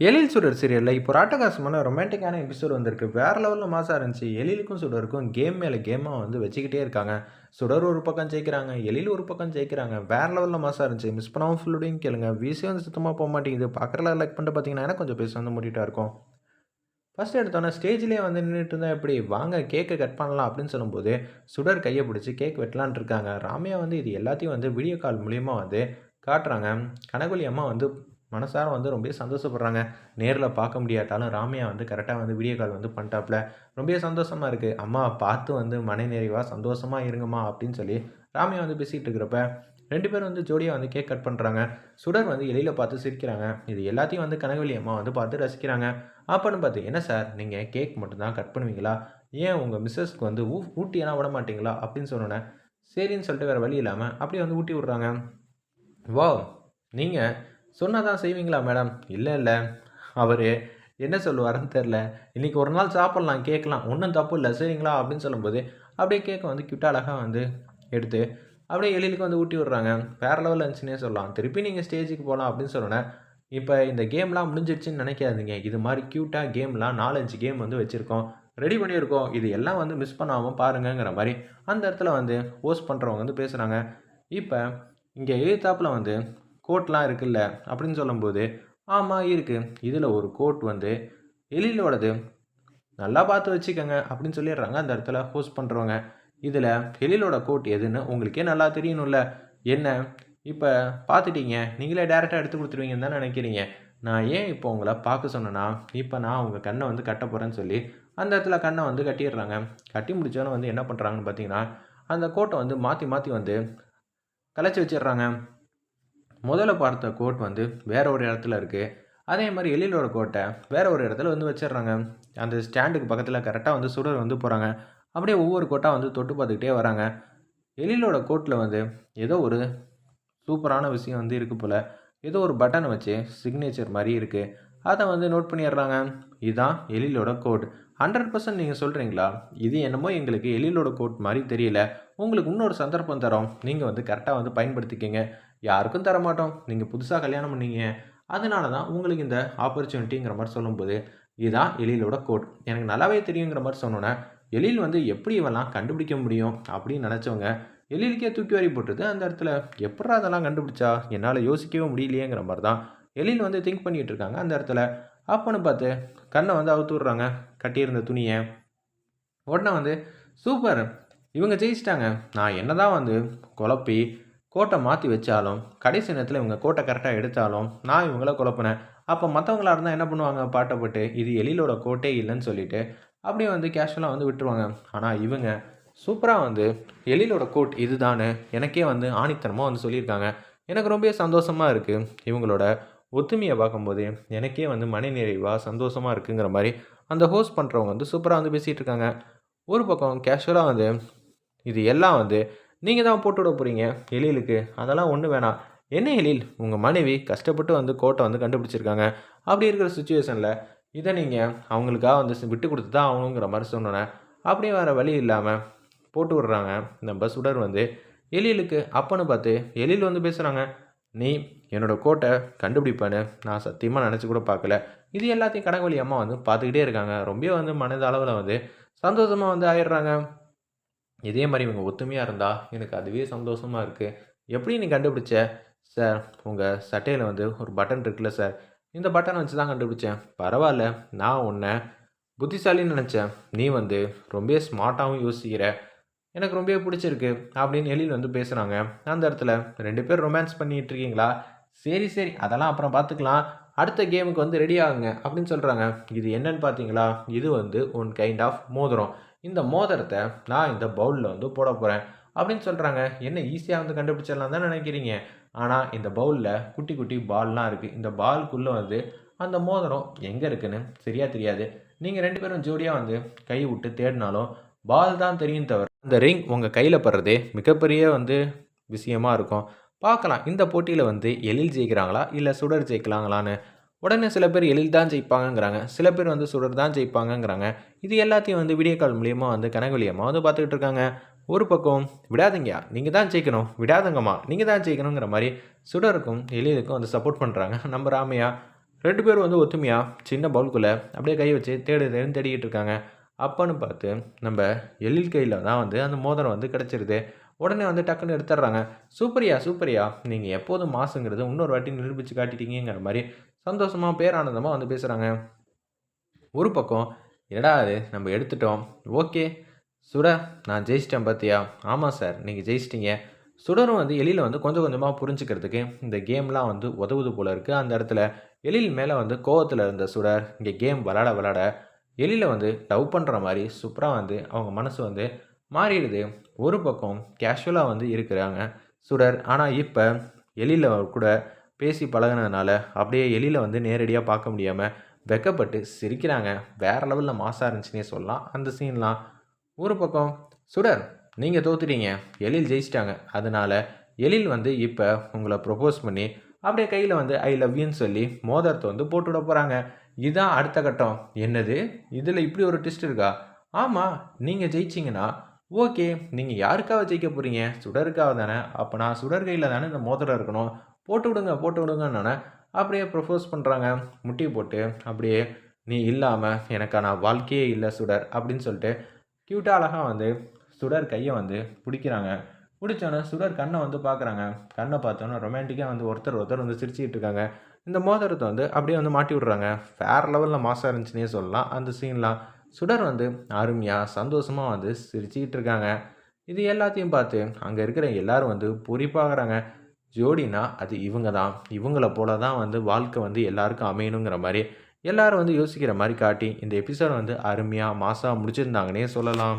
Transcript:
எழில் சுடர் சீரியலில் இப்போ ஒரு அட்டகாசமான ரொமான்டிக்கான எபிசோட் வந்திருக்கு. வேறு லெவலில் மாசாக இருந்துச்சு. எழிலுக்கும் சுடருக்கும் கேம் மேலே கேமாக வந்து வச்சுக்கிட்டே இருக்காங்க. சுடர் ஒரு பக்கம் ஜெயிக்கிறாங்க, எழில் ஒரு பக்கம் ஜெயிக்கிறாங்க. வேறு லெவலில் மாசாக இருந்துச்சு. மிஸ் பண்ணாமல் ஃபுல்லுடையும் கேளுங்க. வீசே வந்து சுத்தமாக போக மாட்டேங்குது. பார்க்குறல லைக் பண்ணிட்டு பார்த்தீங்கன்னா எனக்கு கொஞ்சம் பேச வந்து மூடிட்டா இருக்கும். ஃபஸ்ட் எடுத்தோன்னே ஸ்டேஜ்லேயே வந்து நின்றுட்டு இருந்தால் எப்படி வாங்க கேக்கை கட் பண்ணலாம் அப்படின்னு சொல்லும்போது சுடர் கையை பிடிச்சி கேக் வெட்டலான் இருக்காங்க. ராமையா வந்து இது எல்லாத்தையும் வந்து வீடியோ கால் மூலியமாக வந்து காட்டுறாங்க. கனகொலி அம்மா வந்து மனசார வந்து ரொம்ப சந்தோஷப்படுறாங்க. நேரில் பார்க்க முடியாட்டாலும் ராமையா வந்து கரெக்டாக வந்து வீடியோ கால் வந்து பண்ணிட்டாப்புல. ரொம்ப சந்தோஷமாக இருக்குது. அம்மா பார்த்து வந்து மனநிறைவாக சந்தோஷமாக இருங்கம்மா அப்படின்னு சொல்லி ராமையா வந்து பேசிகிட்டு இருக்கிறப்ப 2 பேரும் வந்து ஜோடியாக வந்து கேக் கட் பண்ணுறாங்க. சுடர் வந்து எழில பார்த்து சிரிக்கிறாங்க. இது எல்லாத்தையும் வந்து கனகவல்லி அம்மா வந்து பார்த்து ரசிக்கிறாங்க. அப்பன்னு பார்த்து என்ன சார் நீங்கள் கேக் மட்டும் தான் கட் பண்ணுவீங்களா? ஏன் உங்கள் மிஸ்ஸஸ்க்கு வந்து ஊட்டியெல்லாம் விட மாட்டீங்களா அப்படின்னு சொன்னோன்னே சரின்னு சொல்லிட்டு வேறு வழி இல்லாமல் அப்படியே வந்து ஊட்டி விட்றாங்க. வாவ்! நீங்க சொன்னா தான் செய்வீங்களா மேடம்? இல்ல. அவரு என்ன சொல்லுவாருன்னு தெரியல. இன்னைக்கு ஒரு நாள் சாப்பிடலாம், கேட்கலாம். ஒண்ணும் தப்பு இல்ல. சரிங்களா? அப்படின்னு சொல்லும்போது, அப்படியே கேக்க வந்து கியூட்டா அழகா வந்து எடுத்து, அப்படியே எழிலுக்கு வந்து ஊட்டி விடுறாங்க. வேற லெவல்ல இருந்துச்சுன்னே சொல்லலாம். திருப்பி நீங்க ஸ்டேஜுக்கு போலாம் அப்படின்னு சொன்னோனே, இப்ப இந்த கேம்லாம் முடிஞ்சிடுச்சுன்னு நினைக்காதீங்க. இது மாரி கியூட்டா கேம்லாம் 4, 5 கேம் வந்து வச்சிருக்கோம். ரெடி பண்ணியிருக்கோம். இது எல்லாம் வந்து மிஸ் பண்ணாம பாருங்கங்கிற மாரி, அந்த இடத்துல வந்து ஹோஸ்ட் பண்றவங்க வந்து பேசுறாங்க. இப்ப இங்க எதிர்த்தாப்புல வந்து கோட்லாம் இருக்குல்ல அப்படின்னு சொல்லும்போது, ஆமா இருக்கு. இதில ஒரு கோட் வந்து எழிலோடது. நல்லா பார்த்து வச்சுக்கங்க அப்படின்னு சொல்லிடுறாங்க அந்த இடத்துல ஹோஸ்ட் பண்றவங்க. இதில எழிலோட கோட் எதுன்னு உங்களுக்கே நல்லா தெரியணும்ல. என்ன இப்ப பார்த்துட்டீங்க. நீங்களே டைரக்ட்டா எடுத்து குடுத்துருவீங்கன்னு தானே நினைக்கிறீங்க. நான் ஏன் இப்போ உங்கள பார்க்க சொன்னேன்னா, இப்ப நான் உங்க கண்ண வந்து கட்டப் போறேன்னு சொல்லி, அந்த இடத்துல கண்ண வந்து கட்டிடுறாங்க. கட்டி முடிச்சோனே வந்து என்ன பண்றாங்கன்னு பார்த்தீங்கன்னா, அந்த கோட்ட வந்து மாத்தி மாத்தி வந்து கலச்சு வச்சிடுறாங்க. முதல்ல பார்த்த கோட் வந்து வேற ஒரு இடத்துல இருக்குது. அதே மாதிரி எழிலோட கோட்டை வேற ஒரு இடத்துல வந்து வச்சிடுறாங்க. அந்த ஸ்டாண்டுக்கு பக்கத்தில் கரெக்டாக வந்து சுடர் வந்து போகிறாங்க. அப்படியே ஒவ்வொரு கோட்டா வந்து தொட்டு பார்த்துக்கிட்டே வராங்க. எழிலோட கோட்டில் வந்து ஏதோ ஒரு சூப்பரான விஷயம் வந்து இருக்குது போல். ஏதோ ஒரு பட்டன் வச்சு சிக்னேச்சர் மாதிரி இருக்குது. அதை வந்து நோட் பண்ணிடுறாங்க. இதுதான் எழிலோட கோட். 100% நீங்கள் சொல்கிறீங்களா? இது என்னமோ எங்களுக்கு எழிலோட கோட் மாதிரி தெரியல. உங்களுக்கு இன்னொரு சந்தர்ப்பம் தரோம். நீங்கள் வந்து கரெக்டாக வந்து பயன்படுத்திக்கங்க. யாருக்கும் தரமாட்டோம். நீங்க புதுசா கல்யாணம் பண்ணீங்க. அதனால தான் உங்களுக்கு இந்த ஆப்பர்ச்சுனிட்டிங்கிற மாரி சொல்லும்போது, இதுதான் எழிலோட கோட். எனக்கு நல்லாவே தெரியுங்கிற மாரி சொன்னோனே, எழில் வந்து எப்படி இவன்லாம் கண்டுபிடிக்க முடியும்? அப்படின்னு நெனச்சவங்க, எழிலுக்கே தூக்கி வாரி போட்டுது. அந்த இடத்துல எப்புட்றா அதெல்லாம் கண்டுபிடிச்சா? என்னால யோசிக்கவே முடியலையேங்கிற மாரி தான் எழில் வந்து திங்க் பண்ணிட்டு இருக்காங்க அந்த இடத்துல. அப்பன்னு பார்த்து கண்ண வந்து அவுத்து விடுறாங்க. கட்டியிருந்த துணிய. உடனே வந்து சூப்பர்! இவங்க ஜெயிச்சுட்டாங்க. நான் என்னதான் வந்து குழப்பி கோட்ட மாத்தி வச்சாலும், கடைசி நேரத்தில இவங்க கோட்ட கரெக்ட்டா எடுத்தாலும், நான் இவங்கள குழப்புனேன். அப்ப மத்தவங்களா இருந்தா என்ன பண்ணுவாங்க? பாட்ட போட்டு, இது எழிலோட கோட்டே இல்லன்னு சொல்லிட்டு, அப்படியே வந்து கேஷுவலா வந்து விட்டுருவாங்க. ஆனா இவங்க சூப்பரா வந்து எழிலோட கோட் இதுதான்னு எனக்கே வந்து ஆணித்தனமா வந்து சொல்லியிருக்காங்க. எனக்கு ரொம்பவே சந்தோஷமா இருக்கு. இவங்களோட ஒத்துமைய பார்க்கும்போது, எனக்கே வந்து மனநிறைவா, சந்தோஷமா இருக்குங்கிற மாரி, அந்த ஹோஸ்ட் பண்றவங்க வந்து சூப்பரா வந்து பேசிட்டு இருக்காங்க. ஒரு பக்கம் கேஷுவலா வந்து, இது எல்லாம் வந்து நீங்க தான் போட்டுவிட போறீங்க எழிலுக்கு. அதெல்லாம் ஒண்ணும் வேணாம். என்ன எழில், உங்க மனைவி கஷ்டப்பட்டு வந்து கோட்ட வந்து கண்டுபிடிச்சிருக்காங்க. அப்படி இருக்கிற சிச்சுவேஷன்ல, இத நீங்க அவங்களுக்காக வந்து விட்டு குடுத்து தான் ஆகணுங்கிற மாரி சொன்னோனே, அப்படியே வேற வழி இல்லாம போட்டு விடுறாங்க. நம்ம சுடர் வந்து எழிலுக்கு அப்பன்னு பார்த்து எழில் வந்து பேசுறாங்க. நீ என்னோட கோட்ட கண்டுபிடிப்பேன்னு நான் சத்தியமா நெனச்சு கூட பார்க்கல. இது எல்லாத்தையும் கனகவழி அம்மா வந்து பார்த்துக்கிட்டே இருக்காங்க. ரொம்பவே வந்து மனதளவுல வந்து சந்தோஷமா வந்து ஆயிடுறாங்க. இதே மாரி இவங்க ஒத்துமையா இருந்தா, எனக்கு அதுவே சந்தோஷமா இருக்கு. எப்படி நீ கண்டுபிடிச்ச? சார், உங்க சட்டையில வந்து ஒரு பட்டன் இருக்குல்ல சார். இந்த பட்டன வச்சு தான் கண்டுபிடிச்சேன். பரவால்ல. நான் உன்ன புத்திசாலின்னு நெனச்சேன். நீ வந்து ரொம்பவே ஸ்மார்ட்டாவும் யோசிக்கிற. எனக்கு ரொம்பவே புடிச்சிருக்கு. அப்படின்னு எழில் வந்து பேசுறாங்க. அந்த இடத்துல 2 பேரும் ரொமான்ஸ் பண்ணிட்டு இருக்கீங்களா? சரி, சரி. அதெல்லாம் அப்புறம் பார்த்துக்கலாம். அடுத்த கேமுக்கு வந்து ரெடி ஆகுங்க அப்படின்னு சொல்றாங்க. இது என்னன்னு பார்த்தீங்களா? இது வந்து ஒன் கைண்ட் ஆஃப் மோதிரம். இந்த மோதிரத்த நான் இந்த பவுல்ல வந்து போடப் போறேன் அப்படின்னு சொல்றாங்க. என்ன ஈஸியா வந்து கண்டுபிடிச்சிடலாம் தான் நினைக்கிறீங்க. ஆனா இந்த பவுல்ல குட்டி, குட்டி பால்லாம் இருக்கு. இந்த பால்க்குள்ள வந்து அந்த மோதிரம் எங்க இருக்குன்னு சரியா தெரியாது. நீங்க 2 பேரும் ஜோடியா வந்து கை விட்டு தேடினாலும் பால் தான் தெரியும் தவிர, அந்த ரிங் உங்க கையில படுறதே மிகப்பெரிய வந்து விஷயமா இருக்கும். பார்க்கலாம் இந்த போட்டியில வந்து எழில் ஜெயிக்கிறாங்களா? இல்ல சுடர் ஜெயிக்கலாங்களான்னு. உடனே சில பேர் எழில் தான் ஜெயிப்பாங்கங்கிறாங்க. சில பேர் வந்து சுடர் தான் ஜெயிப்பாங்கங்கிறாங்க. இது எல்லாத்தையும் வந்து வீடியோ கால் மூலியமா வந்து கனகவழி அம்மா வந்து பார்த்துக்கிட்டு இருக்காங்க. ஒரு பக்கம் விடாதீங்கயா, நீங்க தான் ஜெயிக்கணும். விடாதங்கம்மா, நீங்க தான் ஜெயிக்கணுங்கிற மாரி சுடருக்கும், எழிலுக்கும் வந்து சப்போர்ட் பண்றாங்க நம்ம ராமையா. 2 பேரும் வந்து ஒத்துமையா சின்ன பவுலுக்குள்ள அப்படியே கை வச்சு தேடுதேன்னு தேடிக்கிட்டு இருக்காங்க. அப்பன்னு பார்த்து நம்ம எழில் கையில தான் வந்து அந்த மோதிரம் வந்து கிடைச்சிருது. உடனே வந்து டக்குன்னு எடுத்துடுறாங்க. "சூப்பர்யா, சூப்பர்யா! நீங்க எப்போதும் மாசுங்கிறத இன்னொரு வாட்டி நிரூபிச்சு காட்டிட்டீங்கங்கிற" மாரி சந்தோஷமா, பேரானந்தமா வந்து பேசுறாங்க. ஒரு பக்கம், "என்னடா இது நம்ம எடுத்துட்டோம். ஓகே. சுடா நான் ஜெயிச்சிட்டேன் பார்த்தியா?" "ஆமா சார். நீங்க ஜெயிச்சிட்டீங்க." சுடரும் வந்து எழில வந்து கொஞ்சம் கொஞ்சமா புரிஞ்சுக்கிறதுக்கு இந்த கேம்லாம் வந்து உதவுது போல இருக்கு. அந்த இடத்துல எழில் மேல வந்து கோவத்துல இருந்த சுடர், இங்க கேம் விளாட விளாட எழில வந்து லவ் பண்ற மாரி சூப்பரா வந்து அவங்க மனசு வந்து மாறிடுது. ஒரு பக்கம் கேஷுவலா வந்து இருக்கிறாங்க சுடர். ஆனா இப்ப எழில கூட பேசி பழகுனதுனால அப்படியே எழில வந்து நேரடியா பார்க்க முடியாம வெட்கப்பட்டு சிரிக்கிறாங்க. வேற லெவல்ல மாஸா இருந்துச்சுன்னே சொல்லலாம் அந்த சீன்லாம். ஒரு பக்கம், "சுடர் நீங்க தோத்துட்டீங்க. எழில் ஜெயிச்சிட்டாங்க. அதனால எழில் வந்து இப்ப உங்கள ப்ரொபோஸ் பண்ணி, அப்படியே கையில வந்து ஐ லவ் யூன்னு சொல்லி மோதிரத்த வந்து போட்டுவிட போறாங்க." இதான் அடுத்த கட்டம். "என்னது? இதுல இப்படி ஒரு ட்விஸ்ட் இருக்கா?" "ஆமா. நீங்க ஜெயிச்சீங்கன்னா, ஓகே. நீங்க யாருக்காக ஜெயிக்க போறீங்க? சுடருக்காக தானே. அப்ப சுடர் கையில தானே இந்த மோதிரம் இருக்கணும். போட்டு விடுங்க, போட்டு விடுங்கன்னோனே, அப்படியே ப்ரொபோஸ் பண்றாங்க. முட்டி போட்டு அப்படியே, "நீ இல்லாம எனக்கான வாழ்க்கையே இல்ல சுடர்" அப்படின்னு சொல்லிட்டு கியூட்டா அழகா வந்து சுடர் கைய வந்து புடிக்கிறாங்க. புடிச்சோனே சுடர் கண்ண வந்து பார்க்குறாங்க. கண்ண பார்த்தோனே ரொமான்டிக்கா வந்து ஒருத்தர் ஒருத்தர் வந்து சிரிச்சுக்கிட்டு இருக்காங்க. இந்த மோதிரத்த வந்து அப்படியே வந்து மாட்டி விடுறாங்க. வேற லெவல்ல மாஸா இருந்துச்சுன்னே சொல்லலாம் அந்த சீன்லாம். சுடர் வந்து அருமையா, சந்தோஷமா வந்து சிரிச்சுக்கிட்டு இருக்காங்க. இது எல்லாத்தையும் பார்த்து அங்க இருக்கிற எல்லாரும் வந்து பூரிப்பாகுறாங்க. ஜோடினா அது இவங்க தான். இவங்கள போல தான் வந்து வாழ்க்கை வந்து எல்லாருக்கும் அமையணுங்கிற மாரி எல்லாரும் வந்து யோசிக்கிற மாரி காட்டி, இந்த எபிசோட வந்து அருமையா, மாஸா முடிச்சிருந்தாங்கன்னே சொல்லலாம்.